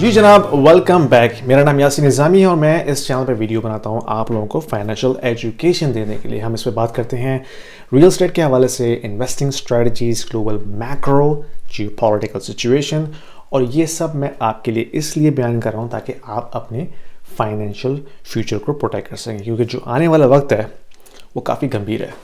जी जनाब, welcome back. मेरा नाम यासिन निज़ामी है और मैं इस चैनल पर वीडियो बनाता हूं आप लोगों को फाइनेंशियल एजुकेशन देने के लिए। हम इस पर बात करते हैं रियल एस्टेट के हवाले से, investing strategies, global macro, geopolitical situation, और ये सब मैं आपके लिए इसलिए बयान कर रहा हूं ताकि आप अपने फाइनेंशियल फ्यूचर को प्रोटेक्ट कर सकें, क्योंकि जो आने वाला वक्त है वो काफ़ी गंभीर है।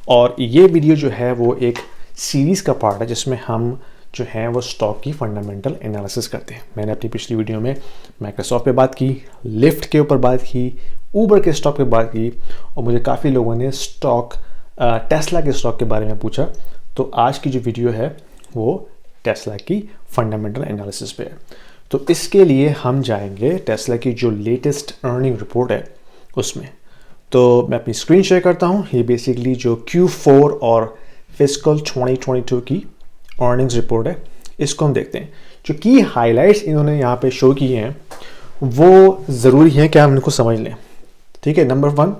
और ये वीडियो जो है वो एक सीरीज़ का पार्ट है जिसमें हम जो है वो स्टॉक की फंडामेंटल एनालिसिस करते हैं। मैंने अपनी पिछली वीडियो में माइक्रोसॉफ्ट पे बात की, लिफ्ट के ऊपर बात की, ऊबर के स्टॉक पे बात की, और मुझे काफ़ी लोगों ने टेस्ला के स्टॉक के बारे में पूछा। तो आज की जो वीडियो है वो टेस्ला की फंडामेंटल एनालिसिस पे है। तो इसके लिए हम जाएंगे टेस्ला की जो लेटेस्ट अर्निंग रिपोर्ट है उसमें। तो मैं अपनी स्क्रीन शेयर करता हूँ। ये बेसिकली जो Q4 और फिस्कल 2022 की अर्निंग्स रिपोर्ट है, इसको हम देखते हैं। जो की हाइलाइट्स इन्होंने यहाँ पे शो किए हैं वो ज़रूरी है कि हम इनको समझ लें। ठीक है। नंबर 1,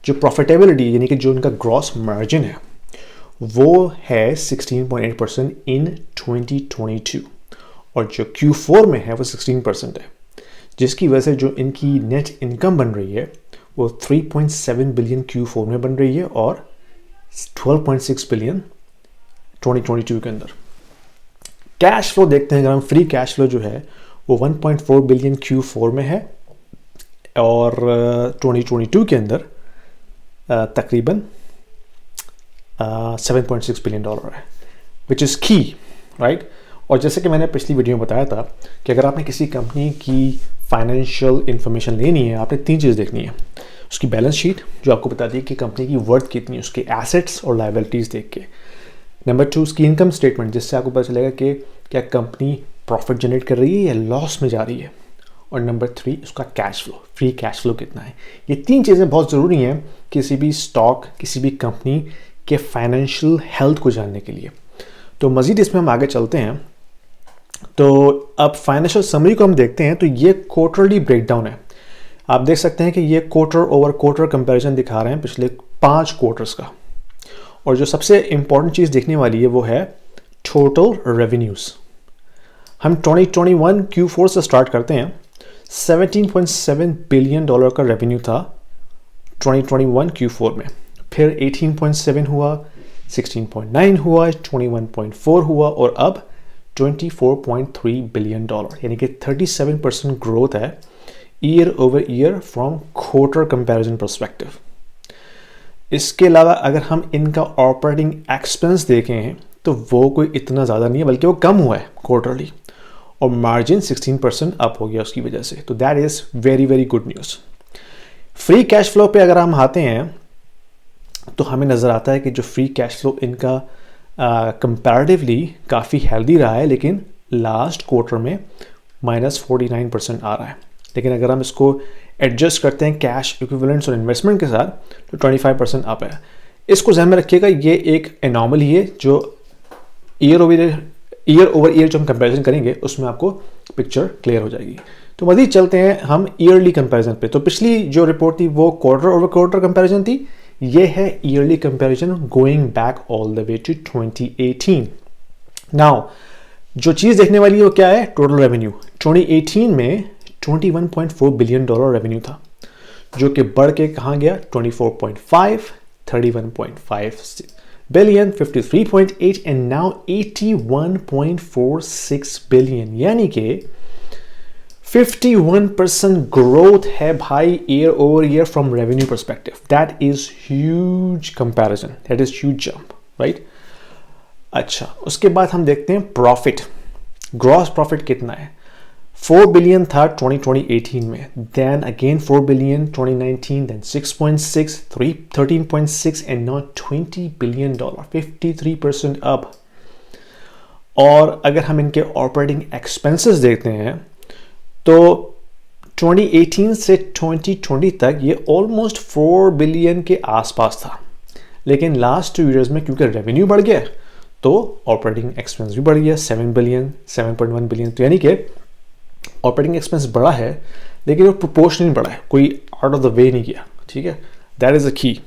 जो प्रॉफिटेबिलिटी यानी कि जो इनका ग्रॉस मार्जिन है वो है 16.8% इन 2022, और जो Q4 में है वो 16% है, जिसकी वजह से जो इनकी नेट इनकम बन रही है वो 3.7 बिलियन Q4 में बन रही है और 12.6 बिलियन 2022 के अंदर। कैश फ्लो देखते हैं। अगर हम फ्री कैश फ्लो जो है वो 1.4 बिलियन Q4 में है और 2022 के अंदर तकरीबन 7.6 बिलियन डॉलर है, विच इज़ की, राइट। और जैसे कि मैंने पिछली वीडियो में बताया था कि अगर आपने किसी कंपनी की फाइनेंशियल इंफॉर्मेशन लेनी है, आपने 3 चीज़ देखनी है। उसकी बैलेंस शीट जो आपको बताती है कि कंपनी की वर्थ कितनी है, उसके एसेट्स और लायबिलिटीज़ देख के। नंबर 2, उसकी इनकम स्टेटमेंट, जिससे आपको पता चलेगा कि क्या कंपनी प्रॉफिट जनरेट कर रही है या लॉस में जा रही है। और नंबर 3, उसका cash flow, free cash flow कितना है। ये 3 चीज़ें बहुत ज़रूरी हैं किसी भी स्टॉक, किसी भी कंपनी के फाइनेंशियल हेल्थ को जानने के लिए। तो मज़ीद इसमें हम आगे चलते हैं। तो अब फाइनेंशियल समरी को हम देखते हैं। तो ये क्वार्टरली ब्रेकडाउन है। आप देख सकते हैं कि ये क्वार्टर ओवर क्वार्टर कंपैरिजन दिखा रहे हैं पिछले 5 क्वार्टर्स का। और जो सबसे इंपॉर्टेंट चीज़ देखने वाली है वो है टोटल रेवेन्यूज़। हम 2021 Q4 से स्टार्ट करते हैं। 17.7 बिलियन डॉलर का रेवेन्यू था 2021 Q4 में, फिर 18.7 हुआ, 16.9 हुआ, 21.4 हुआ, और अब 24.3 बिलियन डॉलर, यानी कि 37% ग्रोथ है year over year from quarter comparison perspective. इसके अलावा अगर हम इनका ऑपरेटिंग एक्सपेंस देखें तो वो कोई इतना ज़्यादा नहीं है, बल्कि वो कम हुआ है क्वार्टरली, और मार्जिन 16% अप हो गया उसकी वजह से। तो that is very very good news. Free cash flow पे अगर हम आते हैं तो हमें नज़र आता है कि जो फ्री कैश फ्लो इनका कंपैरेटिवली काफ़ी हेल्दी रहा है, लेकिन लास्ट क्वार्टर में -49% आ रहा है। लेकिन अगर हम इसको एडजस्ट करते हैं कैश इक्विवेलेंट्स और इन्वेस्टमेंट के साथ तो 25% अप है। इसको ध्यान में रखिएगा, ये एक एनॉमली है जो ईयर ओवर ईयर जो हम कंपैरिजन करेंगे उसमें आपको पिक्चर क्लियर हो जाएगी। तो मज़ीद चलते हैं हम ईयरली कंपैरिजन पे। तो पिछली जो रिपोर्ट थी वो क्वार्टर ओवर क्वार्टर कंपैरिजन थी, ये है yearly comparison going back all the way to 2018। Now जो चीज़ देखने वाली है वो क्या है, टोटल रेवेन्यू। 2018 में 21.4 बिलियन डॉलर रेवेन्यू था, जो कि बढ़ के कहाँ गया, 24.5, 31.5 बिलियन, 53.8 एंड नाउ 81.46 बिलियन, यानी कि 51% ग्रोथ है भाई year over year from revenue perspective. That is huge comparison, that is huge jump, right. अच्छा, उसके बाद हम देखते हैं प्रॉफिट। ग्रॉस प्रॉफिट कितना है। 4 बिलियन था 2018 में, then again 4 billion 2019, then 6.6, 13.6 and now 20 billion dollar, 53% up। और अगर हम इनके ऑपरेटिंग एक्सपेंसेस देखते हैं तो 2018 से 2020 तक ये ऑलमोस्ट 4 बिलियन के आसपास था, लेकिन लास्ट 2 ईयर्स में क्योंकि रेवेन्यू बढ़ गया तो ऑपरेटिंग एक्सपेंस भी बढ़ गया, 7 बिलियन, 7.1 बिलियन। तो यानी कि ऑपरेटिंग एक्सपेंस बढ़ा है लेकिन वो प्रोपोर्शनली बढ़ा है, कोई आउट ऑफ द वे नहीं किया। ठीक है, दैट इज़ अ की।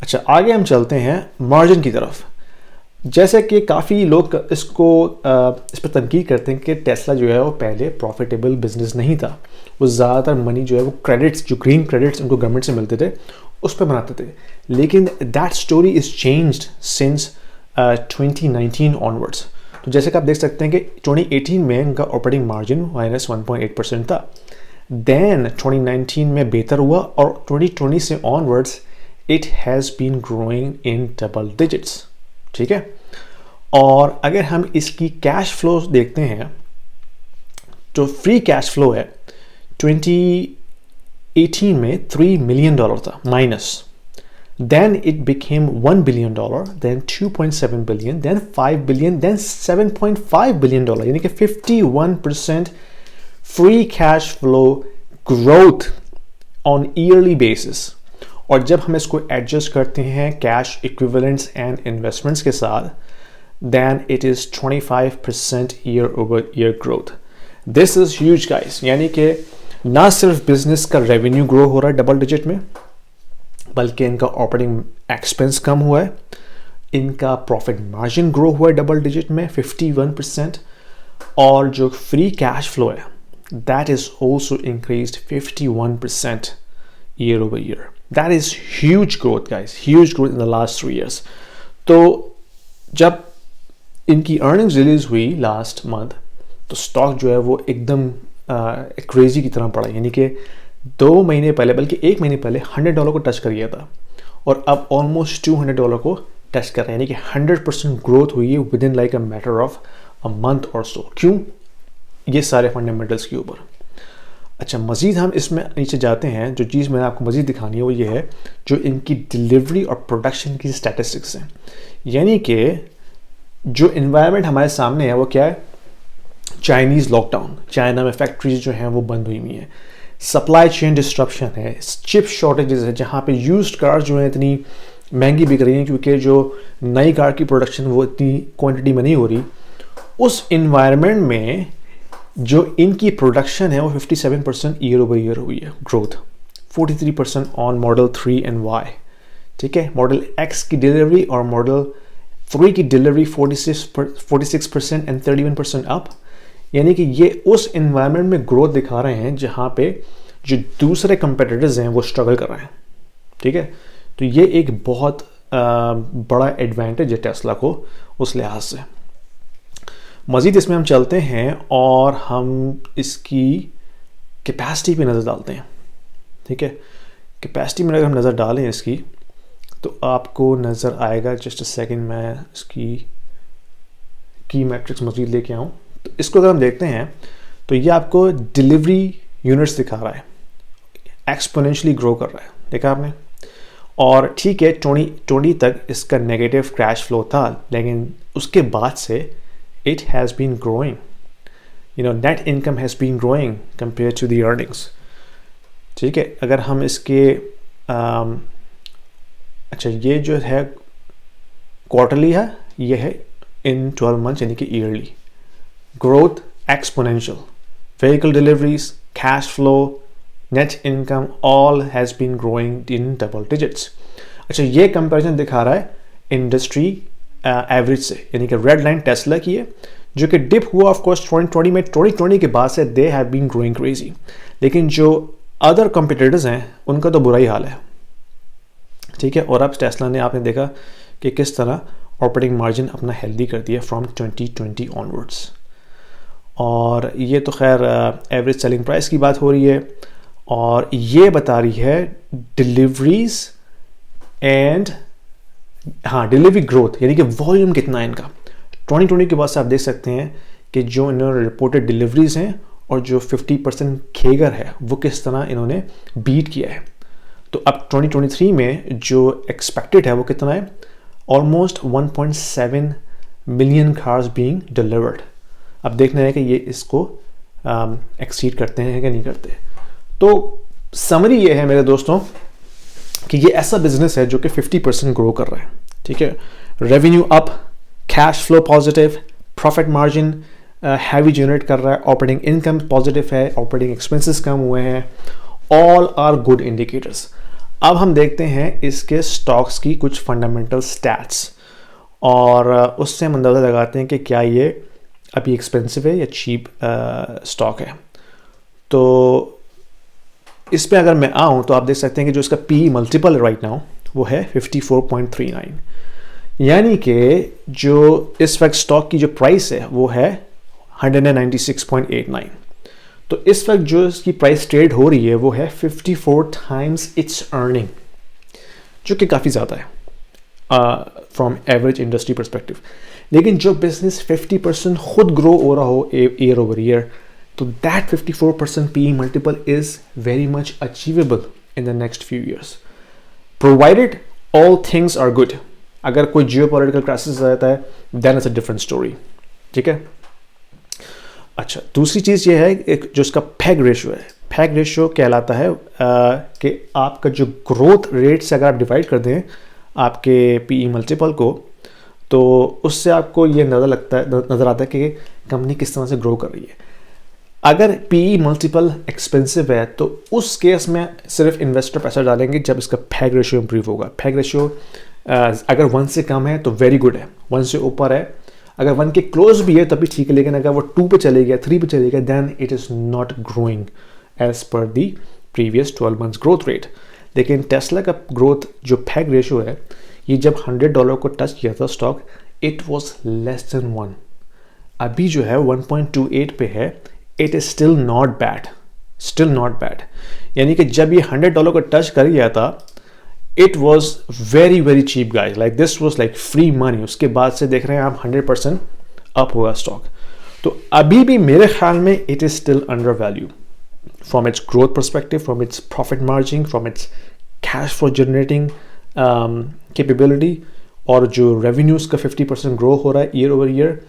अच्छा, आगे हम चलते हैं मार्जिन की तरफ। जैसे कि काफ़ी लोग इसको इस पर तनकीद करते हैं कि टेस्ला जो है वो पहले प्रॉफिटेबल बिजनेस नहीं था, वो ज़्यादातर मनी जो है वो क्रेडिट्स, जो ग्रीन क्रेडिट्स उनको गवर्नमेंट से मिलते थे उस पर बनाते थे। लेकिन that story is changed since 2019 onwards. तो जैसे कि आप देख सकते हैं कि 2018 में उनका ऑपरेटिंग मार्जिन -1.8% था, देन 2019 में बेहतर हुआ और 2020 से onwards it has been growing in double digits. ठीक है, और अगर हम इसकी कैश फ्लो देखते हैं तो फ्री कैश फ्लो है 2018 में $3 मिलियन था minus, then it became $1 billion, then $2.7 billion, then $5 billion, then $7.5 billion, यानी कि 51% free cash flow growth on yearly basis। और जब हम इसको एडजस्ट करते हैं कैश इक्विवेलेंट्स एंड इन्वेस्टमेंट्स के साथ, then it is 25% year-over-year growth। This is huge guys, यानी कि ना सिर्फ बिजनेस का रेवेन्यू ग्रो हो रहा है डबल डिजिट में, बल्कि इनका ऑपरेटिंग एक्सपेंस कम हुआ है, इनका प्रॉफिट मार्जिन ग्रो हुआ है डबल डिजिट में 51%, और जो फ्री कैश फ्लो है that is also increased 51% year over year। That is huge growth guys, huge growth in the last 3 years। तो जब इनकी अर्निंग्स रिलीज हुई लास्ट मंथ तो स्टॉक जो है वो एकदम क्रेजी की तरह पड़ा, यानी कि 2 महीने पहले, बल्कि 1 महीने पहले $100 को टच कर गया था और अब ऑलमोस्ट $200 को टच कर रहा है, यानी कि 100% ग्रोथ हुई है with in like a matter of a month और सो। क्यों? ये सारे फंडामेंटल्स के ऊपर। अच्छा, मज़ीद हम इसमें नीचे जाते हैं, जो चीज़ मैंने आपको मज़ीद दिखानी है वो ये है जो इनकी डिलीवरी और प्रोडक्शन की स्टैटिस्टिक्स हैं, यानी कि जो इन्वायरमेंट हमारे सामने है वो क्या है? चाइनीज़ लॉकडाउन, चाइना में फैक्ट्रीज जो हैं वो बंद हुई हुई हैं, सप्लाई चेन डिस्ट्रप्शन है, चिप शॉर्टेजेस है, जहाँ पे यूज्ड कार जो है इतनी महंगी बिक रही हैं क्योंकि जो नई कार की प्रोडक्शन वो इतनी क्वांटिटी में नहीं हो रही। उस इन्वायरमेंट में जो इनकी प्रोडक्शन है वो 57% ईयर ओवर ईयर हुई है growth, 43% on model 3 and Y। ठीक है, मॉडल X की डिलीवरी और मॉडल 3 की डिलीवरी 46% एंड 31% अप, यानी कि ये उस इन्वायरमेंट में ग्रोथ दिखा रहे हैं जहाँ पे जो दूसरे कंपेटिटर्स हैं वो स्ट्रगल कर रहे हैं। ठीक है, तो ये एक बहुत बड़ा एडवांटेज है टेस्ला को उस लिहाज से। मज़ीद इसमें हम चलते हैं और हम इसकी कैपेसिटी पे नज़र डालते हैं। ठीक है, कैपेसिटी में अगर हम नज़र डालें इसकी तो आपको नज़र आएगा, जस्ट अ सेकंड मैं इसकी की मैट्रिक्स मज़ीद लेके आऊँ। तो इसको अगर हम देखते हैं तो ये आपको डिलीवरी यूनिट्स दिखा रहा है, एक्सपोनेंशियली ग्रो कर रहा है, देखा आपने। और ठीक है, 2020 तक इसका नेगेटिव क्रैश फ्लो था, लेकिन उसके बाद से it has been growing, you know, net income has been growing compared to the earnings। ठीक है, अगर हम इसके अच्छा ये जो है क्वार्टरली है, ये है इन 12 मंथ्स, यानी कि yearly growth exponential, vehicle deliveries, cash flow, net income all has been growing in double digits. अच्छा, ये कंपैरिजन दिखा रहा है इंडस्ट्री एवरेज से, यानी कि रेड लाइन टेस्ला की है जो कि डिप हुआ ऑफ कोर्स 2020 में। 2020 के बाद से they have been growing crazy, लेकिन जो अदर कंपटीटर्स हैं उनका तो बुरा ही हाल है। ठीक है, और अब टेस्ला ने, आपने देखा कि किस तरह ऑपरेटिंग मार्जिन अपना हेल्दी कर दिया फ्रॉम 2020 ऑनवर्ड्स। और ये तो खैर एवरेज सेलिंग प्राइस की बात हो रही है, और ये बता रही है डिलीवरीज एंड डिलीवरी ग्रोथ, यानी कि वॉल्यूम कितना है इनका। 2020 के बाद से आप देख सकते हैं कि जो इन्होंने रिपोर्टेड डिलीवरीज हैं और जो 50% खेगर है वो किस तरह इन्होंने बीट किया है। तो अब 2023 में जो एक्सपेक्टेड है वो कितना है? Almost 1.7 million cars being delivered. अब देखना है कि ये इसको एक्सीड करते हैं कि नहीं करते। तो समरी ये है मेरे दोस्तों कि ये ऐसा बिजनेस है जो कि 50% ग्रो कर रहा है। ठीक है, revenue up, cash flow positive, profit margin heavy generate कर रहा है, ऑपरेटिंग इनकम पॉजिटिव है, ऑपरेटिंग एक्सपेंसेस कम हुए हैं, ऑल आर गुड इंडिकेटर्स। अब हम देखते हैं इसके स्टॉक्स की कुछ फंडामेंटल स्टैट्स, और उससे हम अंदाज़ा लगाते हैं कि क्या ये अभी एक्सपेंसिव है या चीप स्टॉक है। तो इस पे अगर मैं आऊँ तो आप देख सकते हैं कि जो इसका पी मल्टीपल राइट नाउ वो है 54.39, यानी कि जो इस वक्त स्टॉक की जो प्राइस है वो है 196.89। तो इस वक्त जो इसकी प्राइस ट्रेड हो रही है वो है 54 टाइम्स इट्स अर्निंग, जो कि काफ़ी ज़्यादा है फ्रॉम एवरेज इंडस्ट्री परस्पेक्टिव। लेकिन जो बिजनेस 50% खुद ग्रो हो रहा हो ईयर ओवर ईयर, तो that 54% P multiple is very much achievable in the next few years, provided all things are good. अगर कोई जियोपॉलिटिकल क्राइसिस आ जाता है then it's a different story, ठीक है। अच्छा, दूसरी चीज़ ये है एक जो इसका पैग रेशियो है। पैग रेशियो कहलाता है कि आपका जो ग्रोथ रेट से अगर आप डिवाइड कर दें आपके पीई मल्टीपल को, तो उससे आपको ये नज़र आता है कि कंपनी किस तरह से ग्रो कर रही है। अगर पीई मल्टीपल एक्सपेंसिव है तो उस केस में सिर्फ इन्वेस्टर पैसा डालेंगे जब इसका पैग रेशियो इंप्रूव होगा। पैग रेशियो अगर 1 से कम है तो वेरी गुड है, 1 से ऊपर है, अगर 1 के क्लोज भी है तभी ठीक है, लेकिन अगर वो 2 पे चले गया, 3 पे चले गया, then it is not growing as per the previous 12 months growth rate. लेकिन टेस्ला का ग्रोथ जो पैग रेशियो है, ये जब $100 को टच किया था stock, it was less then 1। अभी जो है 1.28 पे है, it is still not bad. यानी कि जब ये $100 को टच कर गया था, it was very very cheap guys, like this was like free money. उसके बाद से देख रहे हैं आप 100% अप हुआ स्टॉक। तो अभी भी मेरे ख्याल में it is still under value from its growth perspective, from its profit margin, from its cash flow generating capability, और जो रेवेन्यूज़ का 50% ग्रो हो रहा है ईयर ओवर ईयर,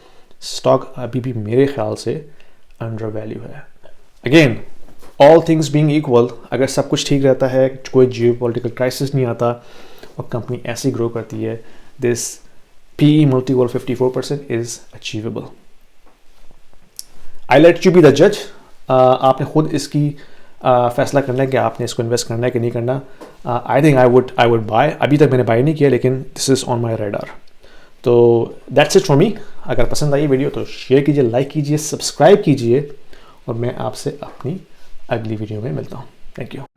स्टॉक अभी भी मेरे ख्याल से अंडर वैल्यू है। Again, all things being equal, अगर सब कुछ ठीक रहता है, कोई जियोपॉलिटिकल क्राइसिस नहीं आता और कंपनी ऐसी ग्रो करती है, this PE multiple 54% is achievable. I let you be the जज। आपने खुद इसकी फैसला करना है कि आपने इसको इन्वेस्ट करना है कि नहीं करना। I think I would buy. अभी तक मैंने बाय नहीं किया, लेकिन this is on my radar. तो दैट्स इट फॉर मी। अगर पसंद आई वीडियो तो शेयर कीजिए, लाइक कीजिए, सब्सक्राइब कीजिए, और मैं आपसे अपनी अगली वीडियो में मिलता हूँ। Thank you.